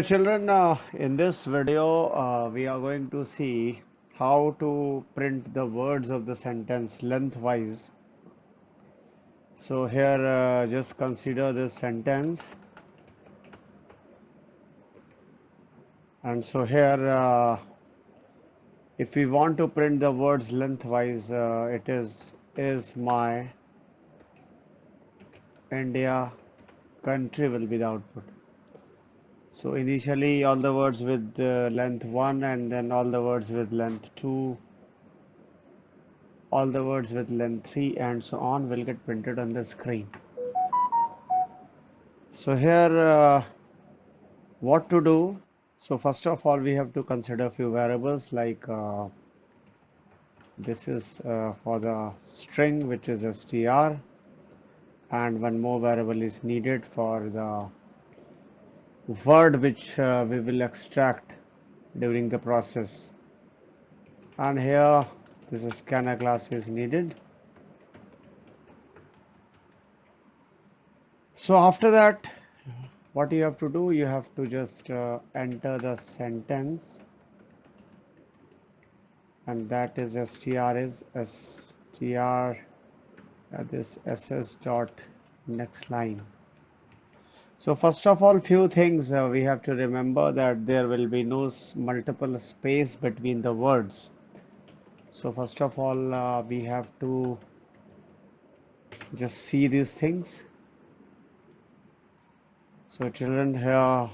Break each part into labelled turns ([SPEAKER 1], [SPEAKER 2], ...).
[SPEAKER 1] Children, in this video, we are going to see how to print the words of the sentence lengthwise. So here, just consider this sentence. And so here, if we want to print the words lengthwise, it is my India country will be the output. So initially all the words with length 1 and then all the words with length 2, all the words with length 3 and so on will get printed on the screen. So here what to do? So first of all we have to consider a few variables like this is for the string which is str, and one more variable is needed for the word which we will extract during the process, and here this scanner class is needed. So after that, what you have to do, you have to just enter the sentence, and that is str this ss dot next line. So first of all, few things we have to remember, that there will be no multiple space between the words. So first of all, we have to just see these things. So children, here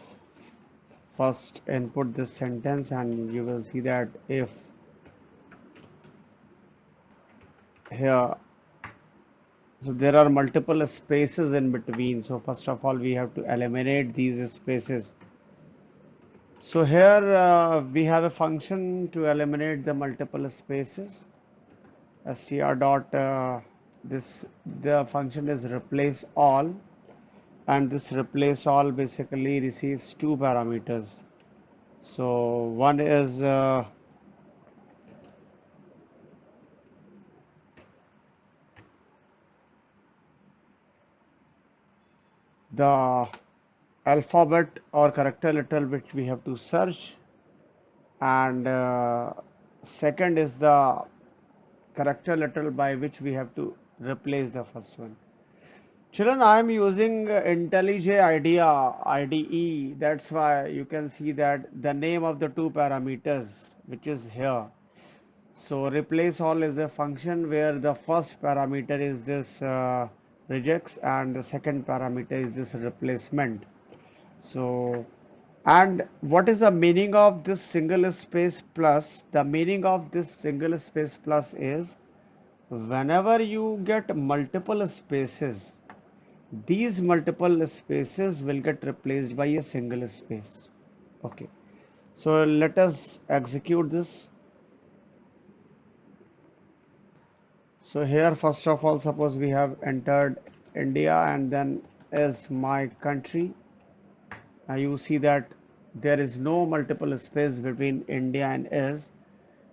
[SPEAKER 1] first input this sentence and you will see that if here, so there are multiple spaces in between, so first of all we have to eliminate these spaces. So here we have a function to eliminate the multiple spaces. Str dot this the function is replace all, and this replace all basically receives two parameters. So one is the alphabet or character letter which we have to search, and second is the character letter by which we have to replace the first one. Children, I am using IntelliJ IDEA IDE. That's why you can see that the name of the two parameters which is here. So replace all is a function where the first parameter is this regex and the second parameter is this replacement. So, and what is the meaning of this single space plus? The meaning of this single space plus is whenever you get multiple spaces, these multiple spaces will get replaced by a single space. Okay, so let us execute this. So here first of all, suppose we have entered India and then is my country. Now you see that there is no multiple space between India and is,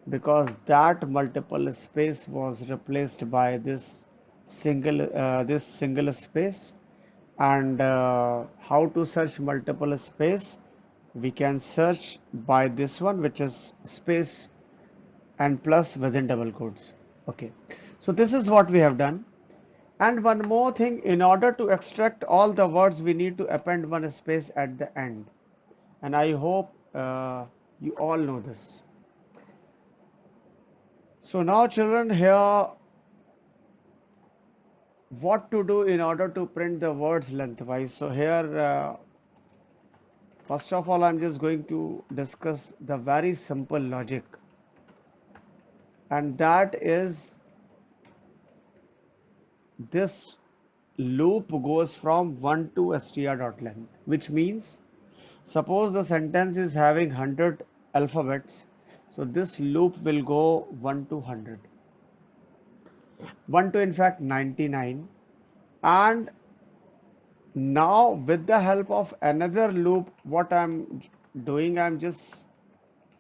[SPEAKER 1] because that multiple space was replaced by this single space. And how to search multiple space? We can search by this one, which is space and plus within double quotes. Okay, so this is what we have done. And one more thing, in order to extract all the words, we need to append one space at the end, and I hope you all know this. So now children, here what to do in order to print the words lengthwise. So here first of all I'm just going to discuss the very simple logic, and that is this loop goes from 1 to str.length, which means suppose the sentence is having 100 alphabets, so this loop will go 1 to 100, 1 to in fact 99. And now with the help of another loop, what I'm doing, I'm just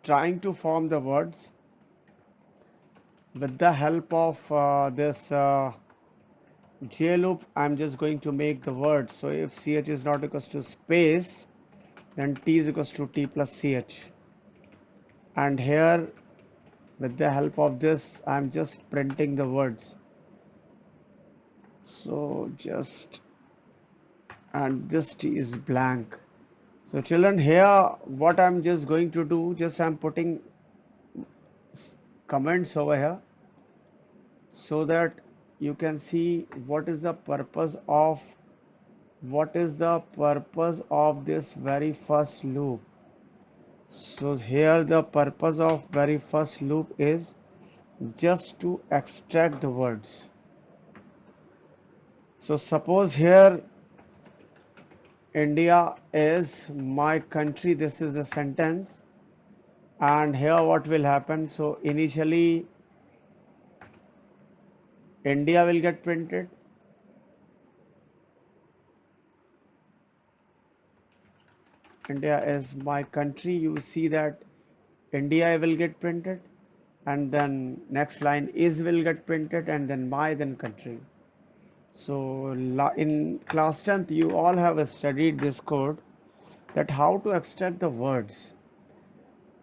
[SPEAKER 1] trying to form the words with the help of this j loop. I'm just going to make the words. So if ch is not equals to space, then T is equals to T plus CH. And here, with the help of this, I'm just printing the words. So just, and this T is blank. So children, here what I'm just going to do, just I'm putting comments over here so that you can see what is the purpose of this very first loop. So here the purpose of very first loop is just to extract the words. So suppose here India is my country, this is the sentence, and here what will happen? So initially India will get printed. India is my country. You see that India will get printed, and then next line is will get printed, and then my, then country. So in class 10th, you all have studied this code, that how to extract the words.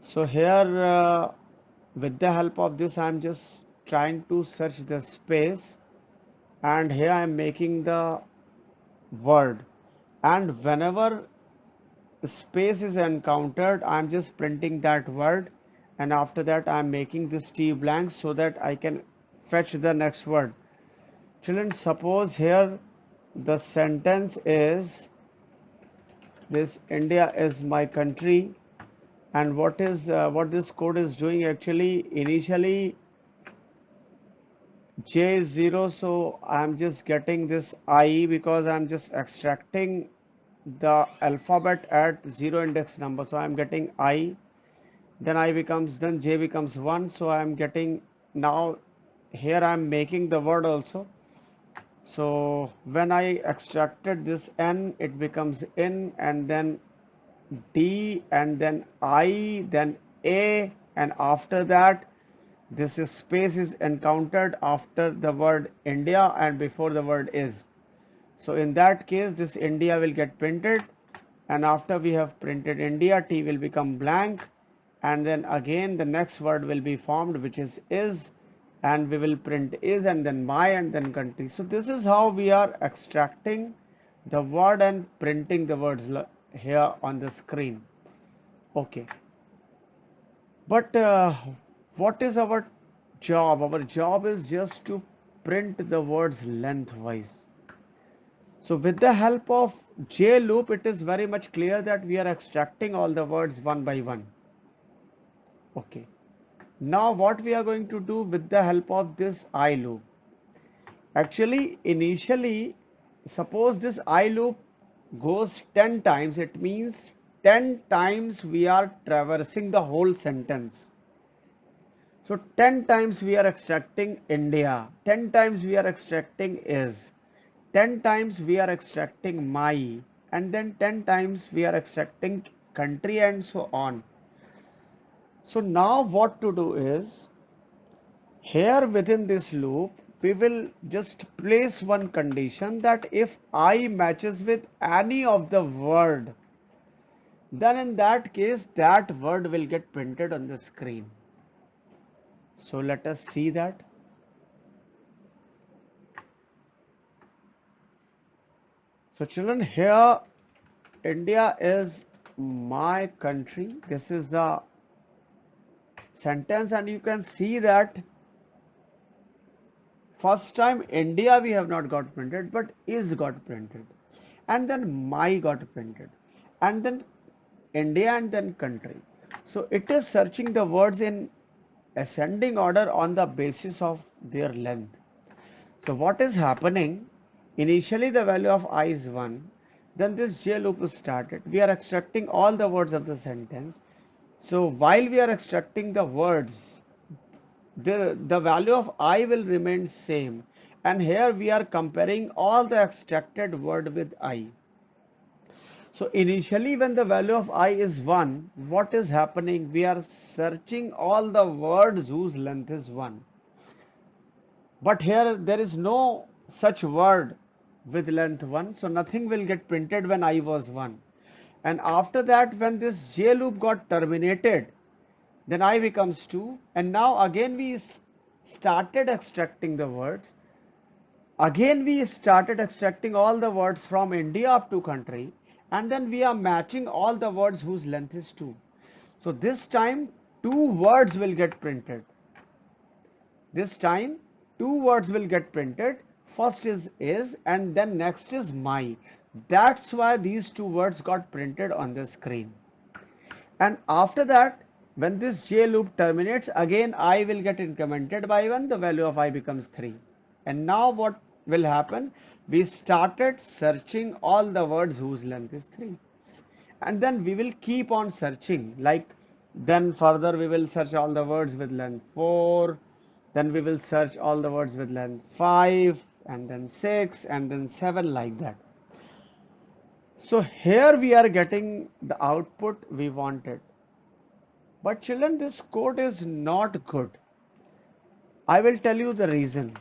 [SPEAKER 1] So here, with the help of this, I'm just trying to search the space, and here I'm making the word. And whenever space is encountered, I'm just printing that word, and after that I'm making this T blank so that I can fetch the next word. Children, suppose here the sentence is this: India is my country, and what this code is doing actually, initially J is 0, so I'm just getting this I because I'm just extracting the alphabet at 0 index number, so I'm getting I, then then J becomes 1, so I'm getting, now here I'm making the word also. So when I extracted this N, it becomes in, and then D, and then I, then A, and after that this is space is encountered after the word India and before the word is. So in that case, this India will get printed, and after we have printed India, T will become blank, and then again the next word will be formed, which is, and we will print is, and then my, and then country. So this is how we are extracting the word and printing the words here on the screen. Okay, but what is our job? Our job is just to print the words lengthwise. So with the help of J loop, it is very much clear that we are extracting all the words one by one. Okay. Now what we are going to do with the help of this I loop? Actually, initially, suppose this I loop goes 10 times, it means 10 times we are traversing the whole sentence. So 10 times we are extracting India, 10 times we are extracting is, 10 times we are extracting my, and then 10 times we are extracting country, and so on. So now what to do is, here within this loop, we will just place one condition, that if I matches with any of the word, then in that case that word will get printed on the screen. So let us see that. So children, here India is my country. This is the sentence, and you can see that first time India we have not got printed, but is got printed, and then my got printed, and then India, and then country. So it is searching the words in ascending order on the basis of their length. So what is happening? Initially the value of I is 1. Then this J loop is started. We are extracting all the words of the sentence. So while we are extracting the words, the value of I will remain same. And here we are comparing all the extracted word with I. So initially when the value of I is 1, what is happening? We are searching all the words whose length is 1. But here there is no such word with length 1, so nothing will get printed when I was 1. And after that, when this J loop got terminated, then I becomes 2. And now again we started extracting the words. Again we started extracting all the words from India up to country. And then we are matching all the words whose length is 2. So this time 2 words will get printed. This time 2 words will get printed. First is and then next is my. That's why these 2 words got printed on the screen. And after that, when this J loop terminates, again I will get incremented by 1, the value of I becomes 3. And now what will happen? We started searching all the words whose length is 3. And then we will keep on searching, like then further we will search all the words with length 4, then we will search all the words with length 5, and then 6, and then 7, like that. So here we are getting the output we wanted. But children, this code is not good. I will tell you the reason.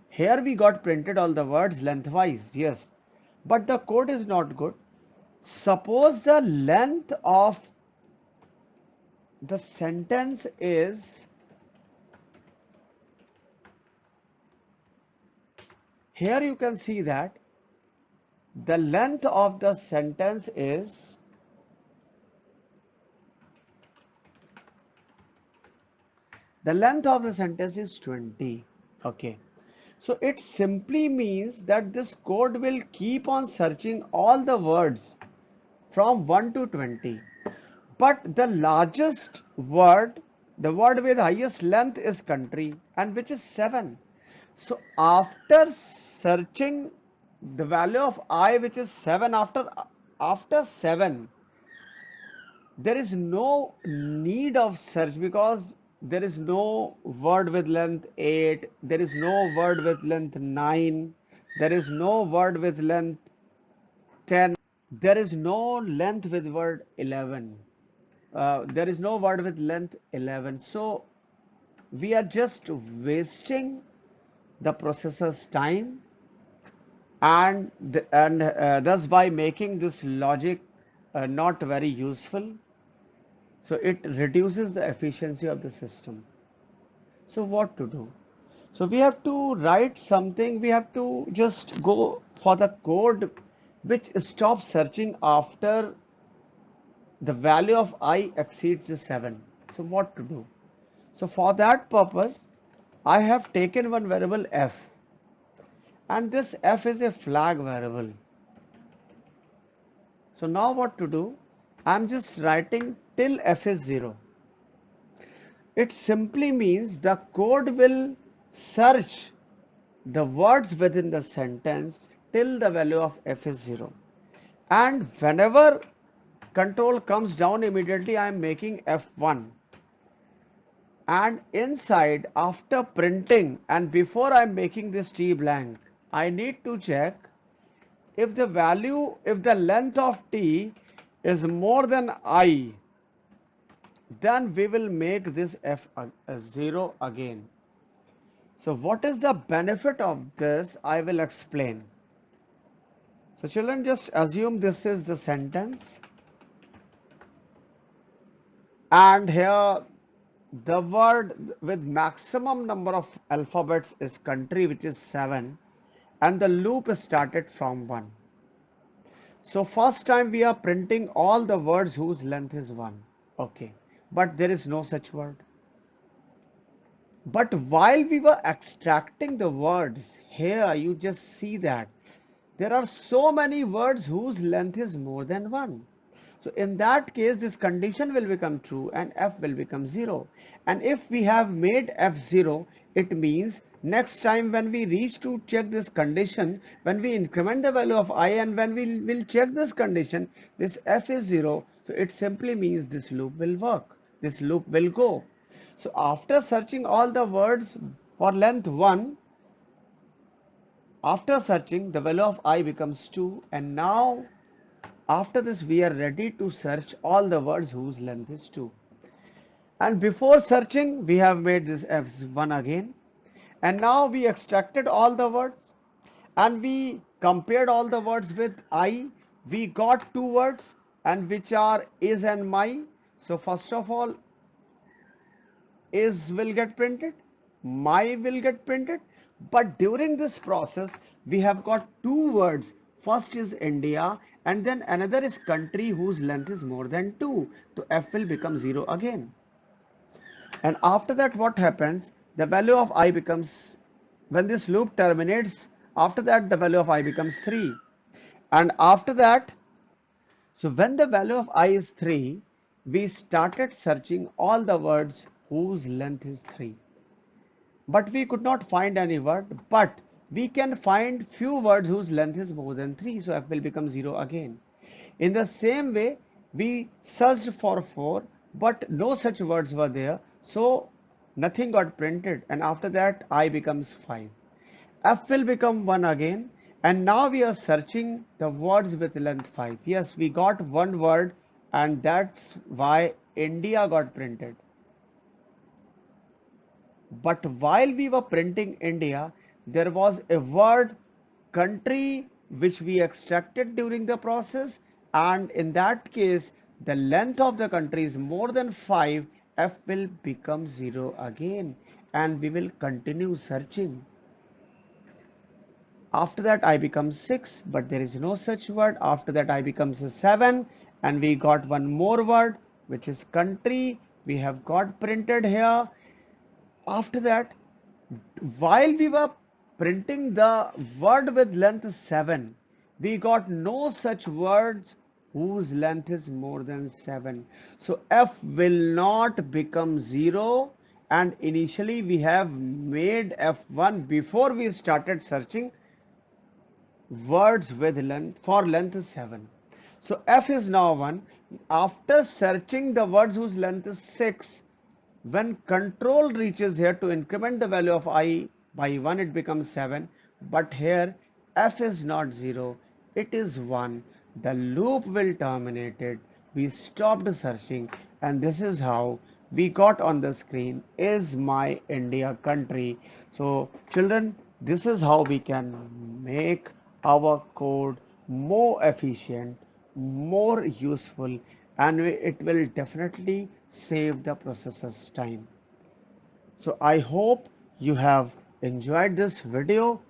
[SPEAKER 1] Here we got printed all the words lengthwise, yes, but the code is not good. Suppose the length of the sentence is, here you can see that the length of the sentence is the length of the sentence is 20. Okay. So it simply means that this code will keep on searching all the words from 1 to 20. But the largest word, the word with highest length is country, and which is 7. So after searching the value of I, which is 7, after 7, there is no need of search, because there is no word with length 8, there is no word with length 9, there is no word with length 10, there is no length with word 11, there is no word with length 11. So we are just wasting the processor's time, and thus by making this logic not very useful. So it reduces the efficiency of the system. So what to do? So we have to write something, we have to just go for the code which stops searching after the value of I exceeds the 7. So what to do? So for that purpose, I have taken one variable f, and this f is a flag variable. So now what to do? I'm just writing till f is 0. It simply means the code will search the words within the sentence till the value of f is 0. And whenever control comes down, immediately I am making f1. And inside, after printing and before I am making this t blank, I need to check if the length of t is more than I, then we will make this f a 0 again. So what is the benefit of this? I will explain. So children, just assume this is the sentence, and here the word with maximum number of alphabets is country, which is 7, and the loop started from 1. So first time we are printing all the words whose length is 1. Okay, but there is no such word. But while we were extracting the words, here you just see that there are so many words whose length is more than 1. So in that case, this condition will become true and f will become 0. And if we have made f 0, it means next time when we reach to check this condition, when we increment the value of I and when we will check this condition, this f is 0. So it simply means this loop will work. This loop will go. So after searching all the words for length 1, after searching the value of I becomes 2, and now after this we are ready to search all the words whose length is 2. And before searching we have made this f1 again, and now we extracted all the words and we compared all the words with I. We got two words and which are is and my. So first of all, is will get printed, my will get printed. But during this process, we have got two words. First is India, and then another is country whose length is more than 2. So F will become 0 again. And after that, what happens? The value of I becomes, when this loop terminates, after that, the value of I becomes 3. And after that, so when the value of I is 3, we started searching all the words whose length is 3. But we could not find any word, but we can find few words whose length is more than 3, so F will become 0 again. In the same way, we searched for 4, but no such words were there, so nothing got printed, and after that I becomes 5. F will become 1 again, and now we are searching the words with length 5. Yes, we got one word, and that's why India got printed. But while we were printing India, there was a word country which we extracted during the process, and in that case, the length of the country is more than 5. F will become 0 again, and we will continue searching. After that I becomes 6, but there is no such word. After that I becomes a 7, and we got one more word which is country. We have got printed here. After that, while we were printing the word with length 7, we got no such words whose length is more than 7. So F will not become 0, and initially we have made F1 before we started searching words with length for length 7. So F is now 1. After searching the words whose length is 6, when control reaches here to increment the value of I by 1, it becomes 7. But here F is not 0, it is 1. The loop will terminate it. We stopped searching, and this is how we got on the screen is my India country. So children, this is how we can make our code more efficient, more useful, and it will definitely save the processor's time. So I hope you have enjoyed this video.